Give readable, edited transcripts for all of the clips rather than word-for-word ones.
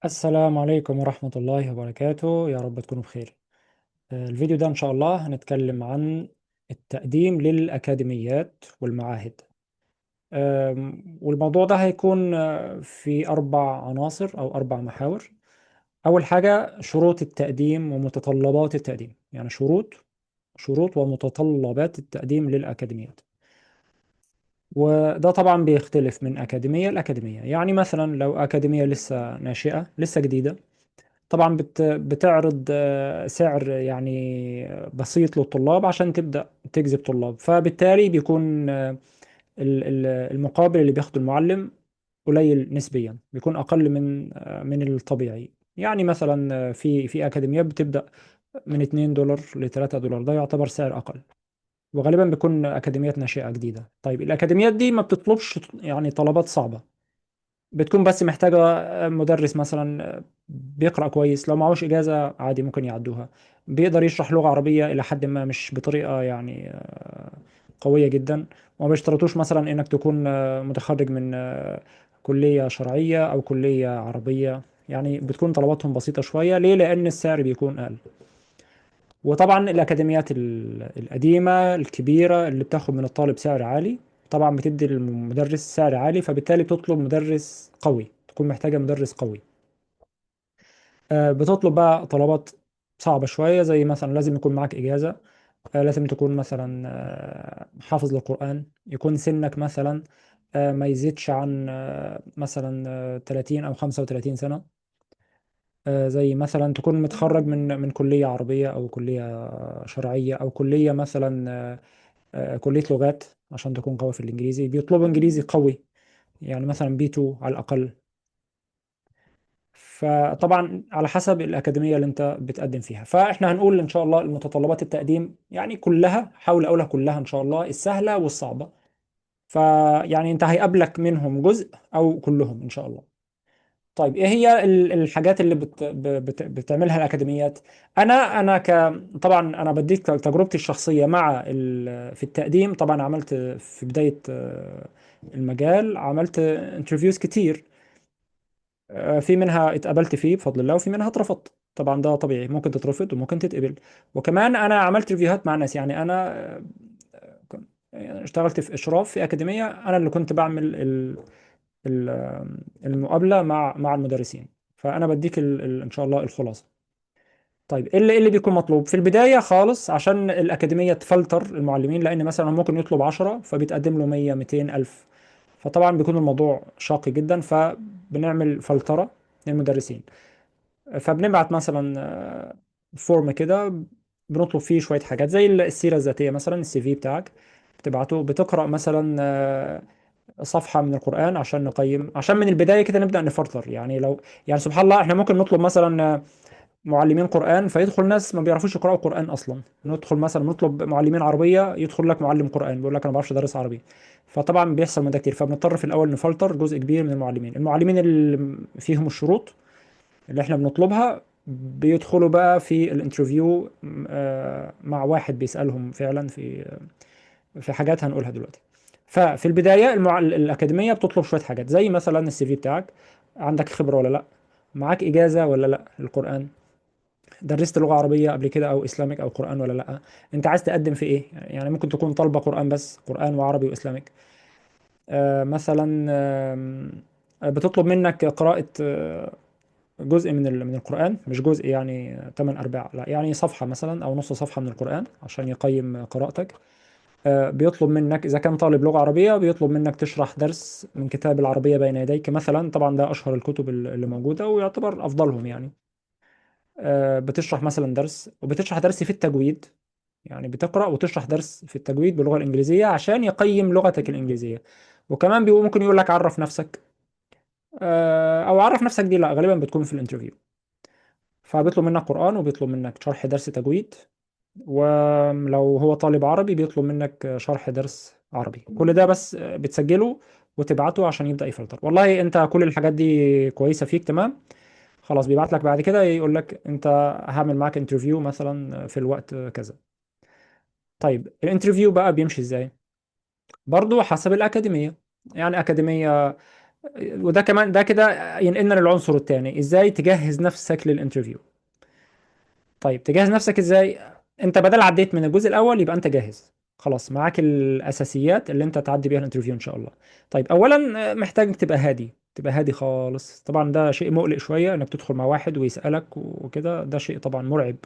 السلام عليكم ورحمة الله وبركاته، يا رب تكونوا بخير. الفيديو ده إن شاء الله هنتكلم عن التقديم للأكاديميات والمعاهد. والموضوع ده هيكون في 4 عناصر أو 4 محاور. أول حاجة شروط التقديم ومتطلبات التقديم، يعني شروط ومتطلبات التقديم للأكاديميات. وده طبعا بيختلف من أكاديمية لأكاديمية. يعني مثلا لو أكاديمية لسه ناشئة لسه جديدة، طبعا بتعرض سعر يعني بسيط للطلاب عشان تبدأ تجذب طلاب، فبالتالي بيكون المقابل اللي بياخده المعلم قليل نسبيا، بيكون أقل من الطبيعي. يعني مثلا في أكاديميات بتبدأ من $2 ل $3، ده يعتبر سعر أقل، وغالبا بيكون أكاديميات ناشئة جديدة. طيب الأكاديميات دي ما بتطلبش يعني طلبات صعبة، بتكون بس محتاجة مدرس مثلا بيقرأ كويس، لو معهوش إجازة عادي ممكن يعدوها. بيقدر يشرح لغة عربية إلى حد ما، مش بطريقة يعني قوية جدا. وما بيشترطوش مثلا إنك تكون متخرج من كلية شرعية أو كلية عربية. يعني بتكون طلباتهم بسيطة شوية. ليه؟ لأن السعر بيكون أقل. وطبعا الأكاديميات القديمة الكبيرة اللي بتاخد من الطالب سعر عالي، طبعا بتدي للمدرس سعر عالي، فبالتالي بتطلب مدرس قوي، تكون محتاجة مدرس قوي. بتطلب بقى طلبات صعبة شوية، زي مثلا لازم يكون معك إجازة، لازم تكون مثلا حافظ للقرآن، يكون سنك مثلا ما يزيدش عن مثلا 30 أو 35 سنة. زي مثلا تكون متخرج من كلية عربية أو كلية شرعية أو كلية مثلا كلية لغات، عشان تكون قوي في الإنجليزي. بيطلبوا إنجليزي قوي، يعني مثلا B2 على الأقل. فطبعا على حسب الأكاديمية اللي أنت بتقدم فيها. فإحنا هنقول إن شاء الله المتطلبات التقديم، يعني كلها حاول أقولها كلها إن شاء الله، السهلة والصعبة. فيعني أنت هيقابلك منهم جزء أو كلهم إن شاء الله. طيب ايه هي الحاجات اللي بتعملها الاكاديميات؟ انا طبعا انا بديك تجربتي الشخصيه مع في التقديم. طبعا عملت في بدايه المجال، عملت انترفيوز كتير. في منها اتقبلت فيه بفضل الله، وفي منها اترفضت. طبعا ده طبيعي، ممكن تترفض وممكن تتقبل. وكمان انا عملت ريفيوهات مع ناس، يعني انا يعني اشتغلت في اشراف في اكاديميه، انا اللي كنت بعمل المقابله مع المدرسين. فانا بديك ان شاء الله الخلاصه. طيب ايه اللي بيكون مطلوب في البدايه خالص عشان الاكاديميه تفلتر المعلمين؟ لان مثلا ممكن يطلب 10 فبيتقدم له 100 200 الف، فطبعا بيكون الموضوع شاق جدا. فبنعمل فلتره للمدرسين. فبنبعت مثلا فورم كده، بنطلب فيه شويه حاجات زي السيره الذاتيه، مثلا CV بتاعك بتبعته. بتقرا مثلا صفحة من القرآن عشان نقيم، عشان من البداية كده نبدأ نفلتر. يعني لو يعني سبحان الله احنا ممكن نطلب مثلا معلمين قرآن فيدخل ناس ما بيعرفوش يقرأوا قرآن أصلا. ندخل مثلا نطلب معلمين عربية، يدخل لك معلم قرآن بيقول لك أنا ما بعرفش أدرس عربي. فطبعا بيحصل من ده كتير. فبنضطر في الأول نفلتر جزء كبير من المعلمين اللي فيهم الشروط اللي احنا بنطلبها. بيدخلوا بقى في الانترفيو مع واحد بيسألهم فعلا في حاجات هنقولها دلوقتي. ففي البداية الأكاديمية بتطلب شوية حاجات، زي مثلا الCV بتاعك، عندك خبرة ولا لا، معاك إجازة ولا لا القرآن، درست لغة عربية قبل كده أو إسلامك أو قرآن ولا لا، أنت عايز تقدم في إيه. يعني ممكن تكون طالبة قرآن بس، قرآن وعربي وإسلامك. مثلا بتطلب منك قراءة جزء من القرآن، مش جزء يعني 8 أرباع، لا يعني صفحة مثلا أو نص صفحة من القرآن عشان يقيم قراءتك. بيطلب منك إذا كان طالب لغة عربية، بيطلب منك تشرح درس من كتاب العربية بين يديك مثلا. طبعا ده أشهر الكتب اللي موجودة ويعتبر أفضلهم يعني. بتشرح مثلا درس، وبتشرح درس في التجويد. يعني بتقرأ وتشرح درس في التجويد باللغة الإنجليزية عشان يقيم لغتك الإنجليزية. وكمان ممكن يقول لك عرف نفسك، أو عرف نفسك دي لا غالبا بتكون في الانترفيو. فبيطلب منك قرآن وبيطلب منك شرح درس تجويد. ولو هو طالب عربي بيطلب منك شرح درس عربي. كل ده بس بتسجله وتبعته عشان يبدأ يفلتر. والله انت كل الحاجات دي كويسة فيك تمام، خلاص بيبعت لك بعد كده يقول لك انت هعمل معاك انترفيو مثلا في الوقت كذا. طيب الانترفيو بقى بيمشي ازاي؟ برضو حسب الأكاديمية. يعني أكاديمية وده كمان ده كده ينقلنا للعنصر الثاني، ازاي تجهز نفسك للانترفيو. طيب تجهز نفسك ازاي؟ انت بدل عديت من الجزء الاول يبقى انت جاهز، خلاص معاك الاساسيات اللي انت تعدي بيها الانترفيو ان شاء الله. طيب اولا محتاج تبقى هادي، تبقى هادي خالص. طبعا ده شيء مقلق شوية انك تدخل مع واحد ويسألك وكده، ده شيء طبعا مرعب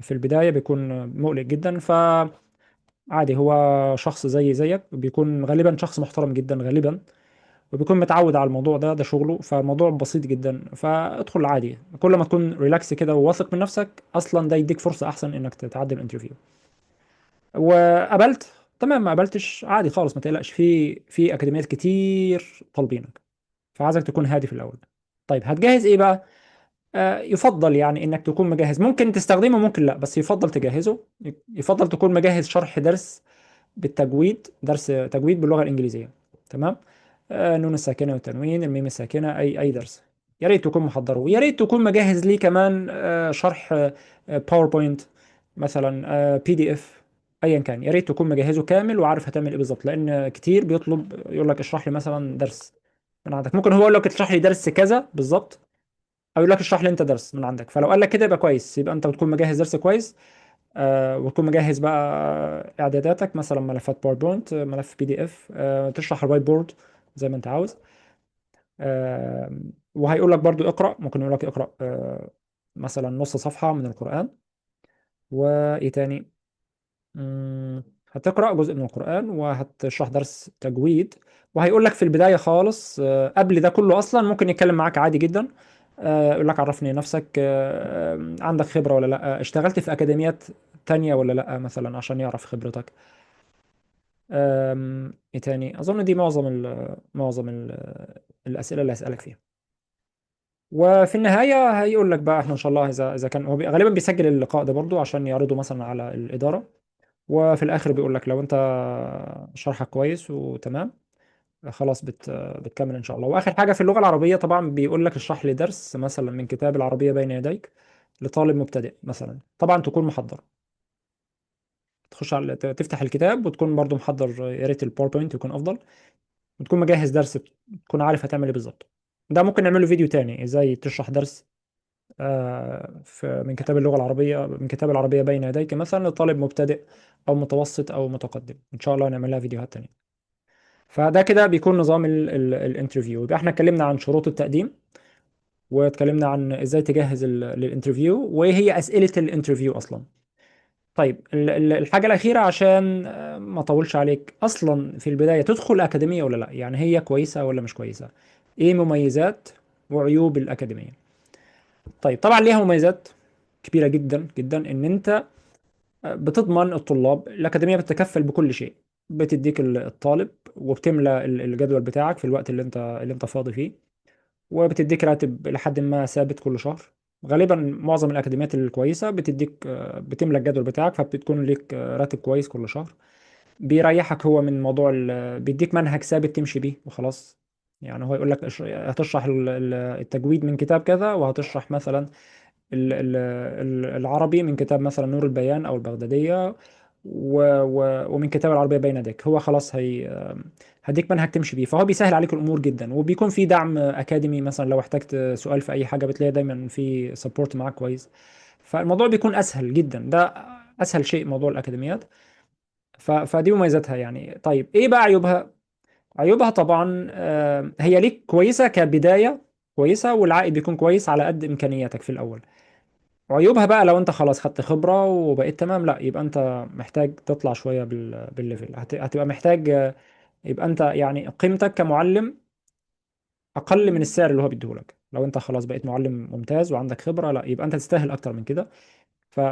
في البداية، بيكون مقلق جدا. فعادي، هو شخص زي زيك، بيكون غالبا شخص محترم جدا غالبا، وبيكون متعود على الموضوع ده، ده شغله، فالموضوع بسيط جدا. فادخل عادي، كل ما تكون ريلاكس كده وواثق من نفسك اصلا ده يديك فرصة احسن انك تتعدي الانترفيو. وقبلت تمام، ما قبلتش عادي خالص، ما تقلقش، في اكاديميات كتير طالبينك، فعايزك تكون هادي في الاول. طيب هتجهز ايه بقى؟ يفضل يعني انك تكون مجهز، ممكن تستخدمه ممكن لا، بس يفضل تجهزه. يفضل تكون مجهز شرح درس بالتجويد، درس تجويد باللغة الإنجليزية. تمام. النون الساكنة والتنوين، الميم الساكنة، أي درس. يا ريت تكون محضره، ويا ريت تكون مجهز ليه كمان شرح باوربوينت مثلا، بي دي اف، ايا كان. يا ريت تكون مجهزه كامل وعارف هتعمل ايه بالظبط، لان كتير بيطلب يقول لك اشرح لي مثلا درس من عندك. ممكن هو يقول لك اشرح لي درس كذا بالظبط، او يقول لك اشرح لي انت درس من عندك. فلو قال لك كده يبقى كويس، يبقى انت بتكون مجهز درس كويس. وتكون مجهز بقى اعداداتك، مثلا ملفات باوربوينت، ملف بي دي اف، تشرح الوايت بورد زي ما انت عاوز. وهيقول لك برضو اقرا، ممكن يقول لك اقرا مثلا نص صفحه من القران. وايه تاني؟ هتقرا جزء من القران وهتشرح درس تجويد. وهيقول لك في البدايه خالص، قبل ده كله اصلا ممكن يتكلم معاك عادي جدا. يقول لك عرفني نفسك، عندك خبره ولا لا، اشتغلت في اكاديميات تانية ولا لا مثلا، عشان يعرف خبرتك. ايه تاني؟ اظن دي معظم الاسئله اللي هسالك فيها. وفي النهايه هيقول لك بقى احنا ان شاء الله، اذا كان هو غالبا بيسجل اللقاء ده برضو عشان يعرضه مثلا على الاداره. وفي الاخر بيقول لك لو انت شرحك كويس وتمام، خلاص بتكمل ان شاء الله. واخر حاجه في اللغه العربيه طبعا بيقول لك اشرح لي درس مثلا من كتاب العربيه بين يديك لطالب مبتدئ مثلا. طبعا تكون محضر، تخش على تفتح الكتاب وتكون برضو محضر، يا ريت الباوربوينت يكون افضل، وتكون مجهز درس، تكون عارف هتعمل ايه بالظبط. ده ممكن نعمله فيديو تاني، ازاي تشرح درس من كتاب اللغة العربية، من كتاب العربية بين يديك مثلا لطالب مبتدئ أو متوسط أو متقدم. إن شاء الله نعمل لها فيديوهات تانية. فده كده بيكون نظام الانترفيو. يبقى احنا اتكلمنا عن شروط التقديم، واتكلمنا عن ازاي تجهز للانترفيو، وايه هي أسئلة الانترفيو أصلا. طيب الحاجة الأخيرة عشان ما أطولش عليك، أصلا في البداية تدخل أكاديمية ولا لا؟ يعني هي كويسة ولا مش كويسة؟ إيه مميزات وعيوب الأكاديمية؟ طيب طبعا ليها مميزات كبيرة جدا جدا، إن أنت بتضمن الطلاب. الأكاديمية بتتكفل بكل شيء، بتديك الطالب، وبتملى الجدول بتاعك في الوقت اللي أنت فاضي فيه، وبتديك راتب لحد ما ثابت كل شهر. غالبا معظم الأكاديميات الكويسة بتديك بتملى الجدول بتاعك، فبتكون ليك راتب كويس كل شهر. بيريحك هو من موضوع بيديك منهج ثابت تمشي بيه وخلاص. يعني هو يقول لك هتشرح التجويد من كتاب كذا، وهتشرح مثلا العربي من كتاب مثلا نور البيان او البغدادية، ومن كتاب العربية بين يديك. هو خلاص هديك منهج تمشي بيه، فهو بيسهل عليك الامور جدا. وبيكون في دعم اكاديمي، مثلا لو احتجت سؤال في اي حاجة بتلاقي دايما في سبورت معاك كويس. فالموضوع بيكون اسهل جدا، ده اسهل شيء موضوع الاكاديميات. فدي مميزاتها يعني. طيب ايه بقى عيوبها؟ عيوبها طبعا هي ليك كويسة كبداية، كويسة، والعائد بيكون كويس على قد إمكانياتك في الأول. وعيوبها بقى لو أنت خلاص خدت خبرة وبقيت تمام، لا يبقى أنت محتاج تطلع شوية بالليفل. هتبقى محتاج يبقى أنت يعني قيمتك كمعلم أقل من السعر اللي هو بيديهولك. لو أنت خلاص بقيت معلم ممتاز وعندك خبرة، لا يبقى أنت تستاهل أكتر من كده.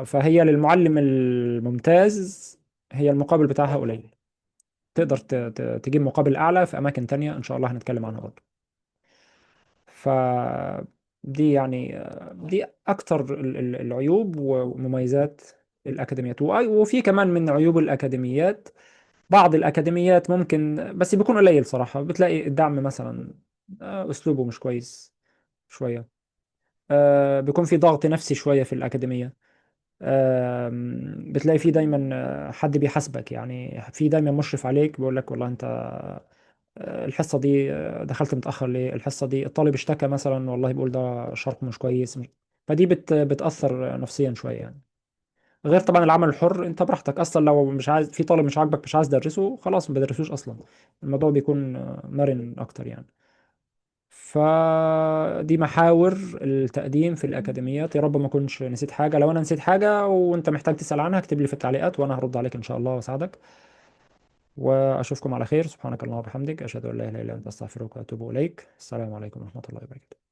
فهي للمعلم الممتاز هي المقابل بتاعها قليل. تقدر تجيب مقابل اعلى في اماكن تانية ان شاء الله هنتكلم عنها برضه. ف دي يعني دي اكتر العيوب ومميزات الاكاديميات. وفي كمان من عيوب الاكاديميات، بعض الاكاديميات ممكن بس بيكون قليل صراحة، بتلاقي الدعم مثلا اسلوبه مش كويس شوية. بيكون في ضغط نفسي شوية في الأكاديمية. بتلاقي في دايما حد بيحاسبك، يعني في دايما مشرف عليك بيقول لك والله انت الحصة دي دخلت متأخر ليه، الحصة دي الطالب اشتكى مثلا والله بيقول ده شرح مش كويس، فدي بتأثر نفسيا شوية يعني. غير طبعا العمل الحر، انت براحتك اصلا، لو مش عايز في طالب مش عاجبك مش عايز تدرسه خلاص ما بدرسوش اصلا. الموضوع بيكون مرن اكتر يعني. فدي محاور التقديم في الأكاديميات. يا رب ما أكونش نسيت حاجة، لو أنا نسيت حاجة وأنت محتاج تسأل عنها اكتب لي في التعليقات وأنا هرد عليك إن شاء الله وأساعدك. وأشوفكم على خير، سبحانك اللهم وبحمدك، أشهد أن لا إله إلا أنت أستغفرك وأتوب إليك. السلام عليكم ورحمة الله وبركاته.